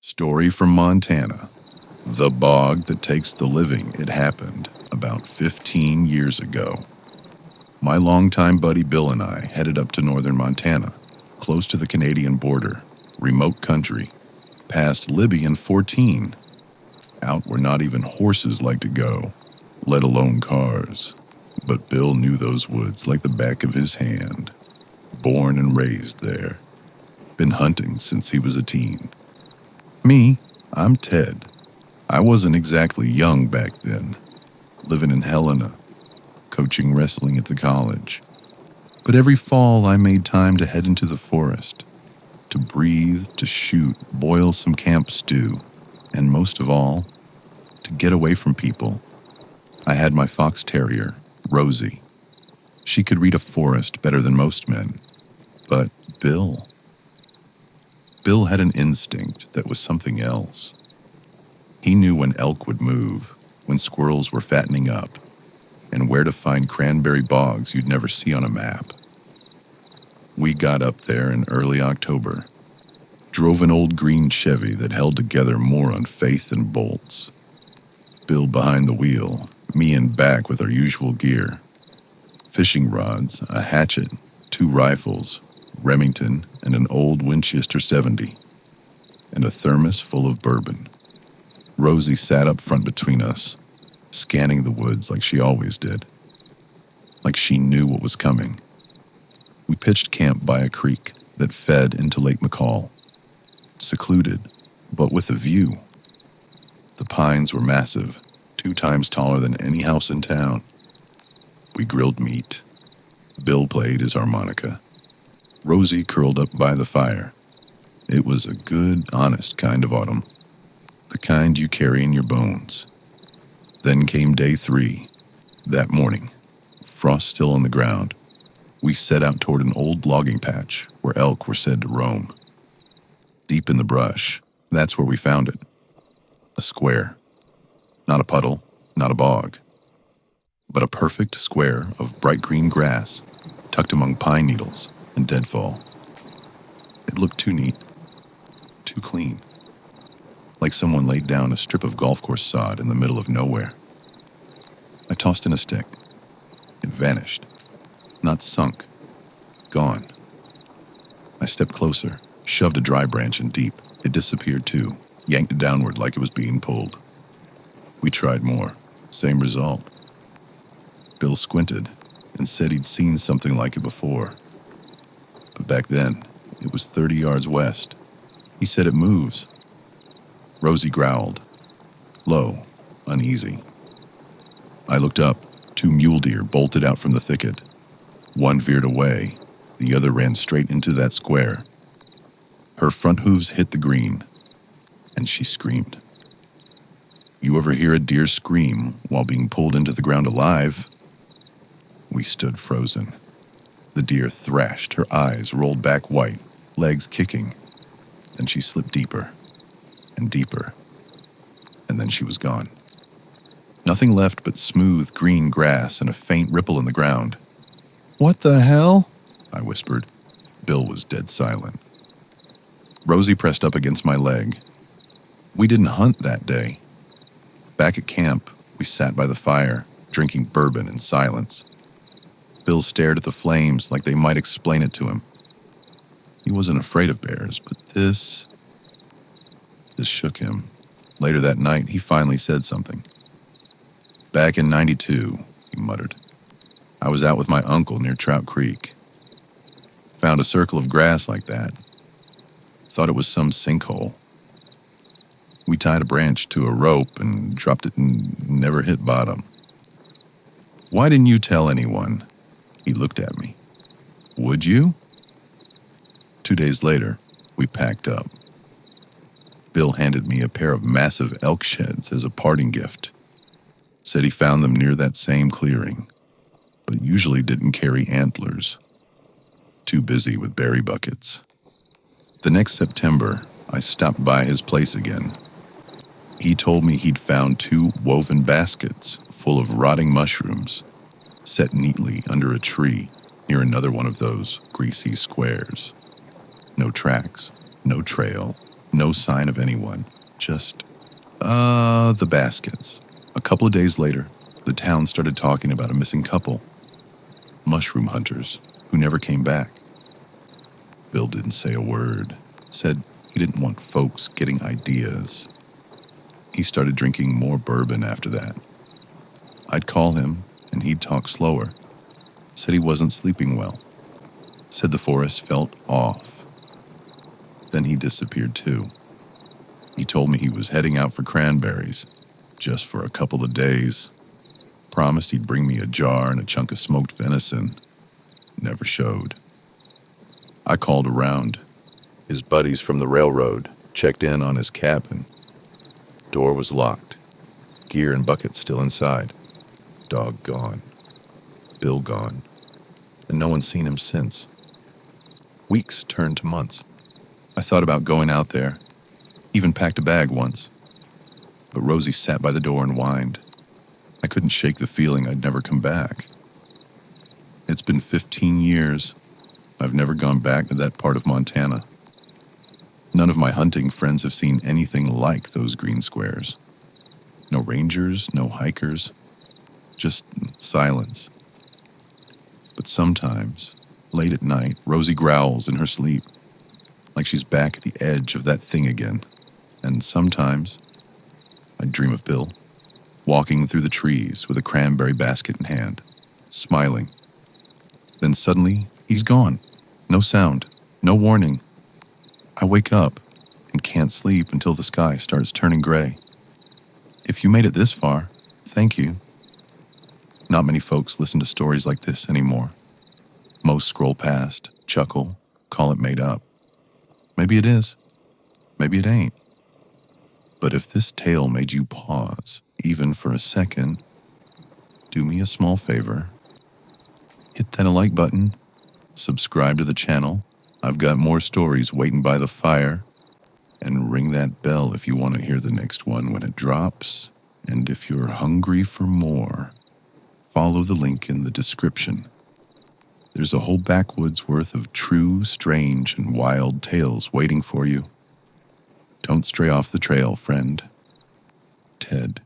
Story from Montana. The bog that takes the living. It happened about 15 years ago. My longtime buddy Bill and I headed up to northern Montana, close to the Canadian border, remote country, past Libby and 14, out where not even horses like to go, let alone cars. But Bill knew those woods like the back of his hand. Born and raised there. Been hunting since he was a teen. Me, I'm Ted. I wasn't exactly young back then, living in Helena, coaching wrestling at the college. But every fall I made time to head into the forest, to breathe, to shoot, boil some camp stew, and most of all, to get away from people. I had my fox terrier, Rosie. She could read a forest better than most men. But Bill had an instinct that was something else. He knew when elk would move, when squirrels were fattening up, and where to find cranberry bogs you'd never see on a map. We got up there in early October, drove an old green Chevy that held together more on faith than bolts. Bill behind the wheel, me in back with our usual gear. Fishing rods, a hatchet, 2 rifles, Remington, and an old Winchester 70, and a thermos full of bourbon. Rosie sat up front between us, scanning the woods like she always did, like she knew what was coming. We pitched camp by a creek that fed into Lake McCall, secluded, but with a view. The pines were massive, 2 times taller than any house in town. We grilled meat. Bill played his harmonica. Rosie curled up by the fire. It was a good, honest kind of autumn, the kind you carry in your bones. Then came day 3. That morning, frost still on the ground, we set out toward an old logging patch where elk were said to roam. Deep in the brush, that's where we found it. A square. Not a puddle, not a bog, but a perfect square of bright green grass tucked among pine needles and deadfall. It looked too neat, too clean, like someone laid down a strip of golf course sod in the middle of nowhere. I tossed in a stick. It vanished, not sunk, gone. I stepped closer, shoved a dry branch in deep. It disappeared too, yanked it downward like it was being pulled. We tried more, same result. Bill squinted and said he'd seen something like it before. But back then, it was 30 yards west. He said it moves. Rosie growled, low, uneasy. I looked up. 2 mule deer bolted out from the thicket. One veered away. The other ran straight into that square. Her front hooves hit the green, and she screamed. You ever hear a deer scream while being pulled into the ground alive? We stood frozen. The deer thrashed, her eyes rolled back white, legs kicking. Then she slipped deeper and deeper, and then she was gone. Nothing left but smooth green grass and a faint ripple in the ground. What the hell? I whispered. Bill was dead silent. Rosie pressed up against my leg. We didn't hunt that day. Back at camp, we sat by the fire, drinking bourbon in silence. Bill stared at the flames like they might explain it to him. He wasn't afraid of bears, but this shook him. Later that night, he finally said something. Back in '92, he muttered, I was out with my uncle near Trout Creek. Found a circle of grass like that. Thought it was some sinkhole. We tied a branch to a rope and dropped it and never hit bottom. Why didn't you tell anyone? He looked at me. Would you? 2 days later, we packed up. Bill handed me a pair of massive elk sheds as a parting gift. Said he found them near that same clearing, but usually didn't carry antlers. Too busy with berry buckets. The next September, I stopped by his place again. He told me he'd found 2 woven baskets full of rotting mushrooms, set neatly under a tree near another one of those greasy squares. No tracks, no trail, No sign of anyone. Just, the baskets. A couple of days later, the town started talking about a missing couple, mushroom hunters, who never came back. Bill didn't say a word, said he didn't want folks getting ideas. He started drinking more bourbon after that. I'd call him, and he'd talk slower. Said he wasn't sleeping well. Said the forest felt off. Then he disappeared too. He told me he was heading out for cranberries, just for a couple of days. Promised he'd bring me a jar and a chunk of smoked venison. Never showed. I called around. His buddies from the railroad checked in on his cabin. Door was locked. Gear and buckets still inside. Dog gone. Bill gone. And no one's seen him since. Weeks turned to months. I thought about going out there. Even packed a bag once. But Rosie sat by the door and whined. I couldn't shake the feeling I'd never come back. It's been 15 years. I've never gone back to that part of Montana. None of my hunting friends have seen anything like those green squares. No rangers, no hikers, just silence. But sometimes, late at night, Rosie growls in her sleep, like she's back at the edge of that thing again. And sometimes, I dream of Bill, walking through the trees with a cranberry basket in hand, smiling. Then suddenly, he's gone. No sound, no warning. I wake up and can't sleep until the sky starts turning gray. If you made it this far, thank you. Not many folks listen to stories like this anymore. Most scroll past, chuckle, call it made up. Maybe it is. Maybe it ain't. But if this tale made you pause, even for a second, do me a small favor. Hit that like button. Subscribe to the channel. I've got more stories waiting by the fire. And ring that bell if you want to hear the next one when it drops. And if you're hungry for more, follow the link in the description. There's a whole backwoods worth of true, strange, and wild tales waiting for you. Don't stray off the trail, friend. Ted.